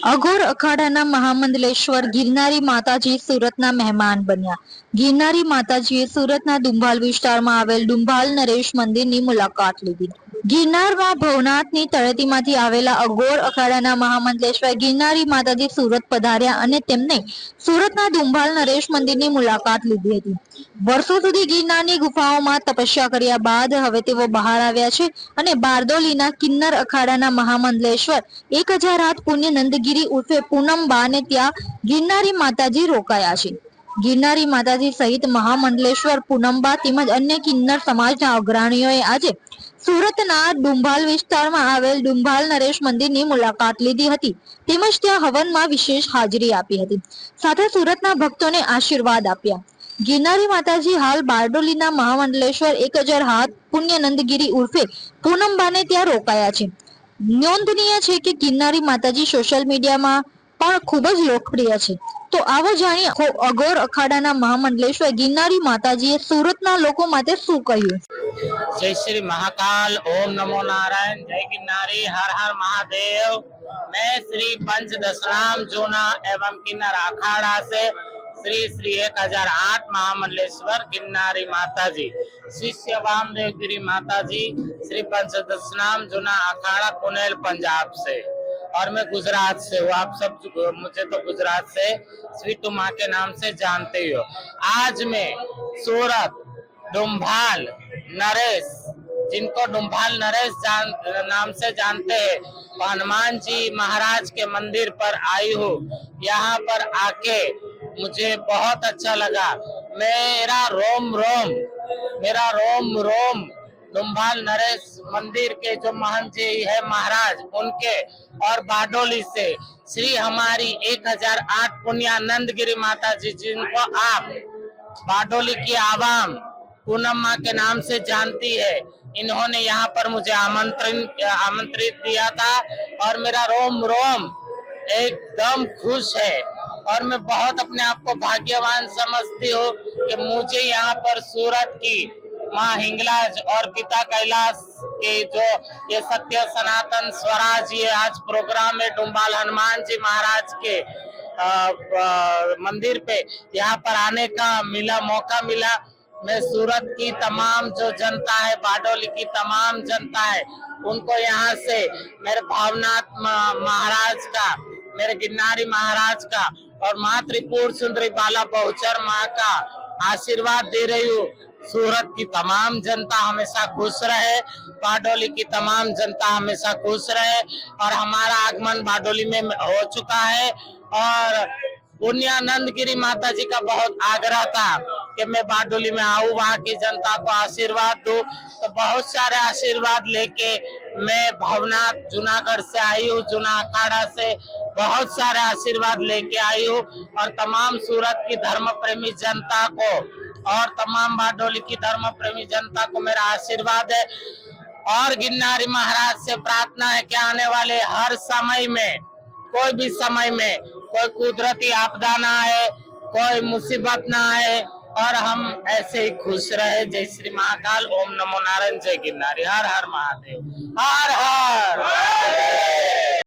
અઘોર અખાડાના મહામંડલેશ્વર ગિરનારી માતાજી સુરતના મહેમાન બન્યા। ગિરનારી માતાજીએ સુરતના ડુંભાલ વિસ્તારમાં આવેલ ડુંભાલ નરેશ મંદિરની મુલાકાત લીધી। ગિરનારમાં ભવનાથની તળેટીમાંથી આવેલા અઘોર અખાડાના મહામંડલેશ્વર ગિરનારી માતાજી સુરત પધાર્યા અને તેમને સુરતના ડુંભાલ નરેશ મંદિરની મુલાકાત લીધી હતી। વર્ષો સુધી ગિરનારની ગુફાઓમાં તપસ્યા કર્યા બાદ હવે તેઓ બહાર આવ્યા છે અને બારડોલીના કિન્નર અખાડાના મહામંડલેશ્વર 1008 પુણ્ય નંદગીરી ઉર્ફે પૂનમબા ને ત્યાં ગિરનારી માતાજી રોકાયા છે। ગિરનારી માતાજી સહિત મહામંડલેશ્વર પૂનમબા તેમજ અન્ય કિન્નર સમાજના અગ્રણીઓએ આજે સુરતના ડુંભાલ વિસ્તારમાં આવેલ ડુંભાલ નરેશ મંદિરની મુલાકાત લીધી હતી તેમજ ત્યાં હવનમાં વિશેષ હાજરી આપી હતી, સાથે સુરતના ભક્તોને આશીર્વાદ આપ્યા। ગિરનારી માતાજી હાલ બારડોલીના મહામંડલેશ્વર 1008 પુણ્ય નંદગીરી ઉર્ફે પૂનમબાને ત્યાં રોકાયા છે। નોંધનીય છે કે ગિરનારી માતાજી સોશિયલ મીડિયામાં પણ ખૂબ જ લોકપ્રિય છે। તો આવો જાણીએ અઘોર અખાડાના મહામંડલેશ્વર ગિરનારી માતાજીએ સુરતના લોકો માટે શું કહ્યું। जय श्री महाकाल, ओम नमो नारायण, जय गिरनारी, हर हर महादेव। मैं श्री पंच दशनाम जूना एवं किन्नर अखाड़ा से श्री श्री 1008 महामंडलेश्वर गिरनारी माताजी शिष्य वामदेव गिरी माताजी श्री पंच दशनाम जूना अखाड़ा कुनेल पंजाब से, और मैं गुजरात से हूँ। आप सब मुझे तो गुजरात से स्वीटू माँ के नाम से जानते हो। आज मैं सूरत डुंभाल नरेश, जिनको डुंभाल नरेश नाम से जानते हैं, हनुमान जी महाराज के मंदिर पर आई हूँ। यहाँ पर आके मुझे बहुत अच्छा लगा। मेरा रोम रोम डुंभाल नरेश मंदिर के जो महंत जी है महाराज, उनके और बारडोली से श्री हमारी 1008 पुण्यानंदगिरी माता जी, जिनको आप बारडोली की आवाम पूनम माँ के नाम से जानती है, इन्होंने यहाँ पर मुझे आमंत्रित दिया था और मेरा रोम एकदम खुश है। और मैं बहुत अपने आप को भाग्यवान समझती हूँ कि मुझे यहाँ पर सूरत की माँ हिंगलाज और पिता कैलाश के जो ये सत्य सनातन स्वराज ये आज प्रोग्राम में डुंभाल हनुमान जी महाराज के मंदिर पे यहाँ पर आने का मौका मिला। मैं सूरत की तमाम जो जनता है, बारडोली की तमाम जनता है, उनको यहाँ से मेरे भावनाथ महाराज का, मेरे गिरनारी महाराज का और माँ त्रिपुर सुंदरी बाला बहुचर माँ का आशीर्वाद दे रही हूँ। सूरत की तमाम जनता हमेशा खुश रहे, बारडोली की तमाम जनता हमेशा खुश रहे। और हमारा आगमन बारडोली में हो चुका है और पुण्यानंदगिरी माता जी का बहुत आग्रह था कि मैं बारडोली में आऊँ, वहाँ की जनता को आशीर्वाद दूं। तो बहुत सारे आशीर्वाद लेके मैं भवनाथ जूनागढ़ से आई हूँ, जूना अखाड़ा से बहुत सारे आशीर्वाद लेके आई हूँ। और तमाम सूरत की धर्म प्रेमी जनता को और तमाम बारडोली की धर्म प्रेमी जनता को मेरा आशीर्वाद है। और गिरनारी महाराज से प्रार्थना है कि आने वाले हर समय में, कोई भी समय में, कोई कुदरती आपदा ना आए, कोई मुसीबत ना आए और हम ऐसे ही खुश रहे। जय श्री महाकाल, ओम नमो नारायण, जय गिरनारी, हर हर महादेव, हर हर।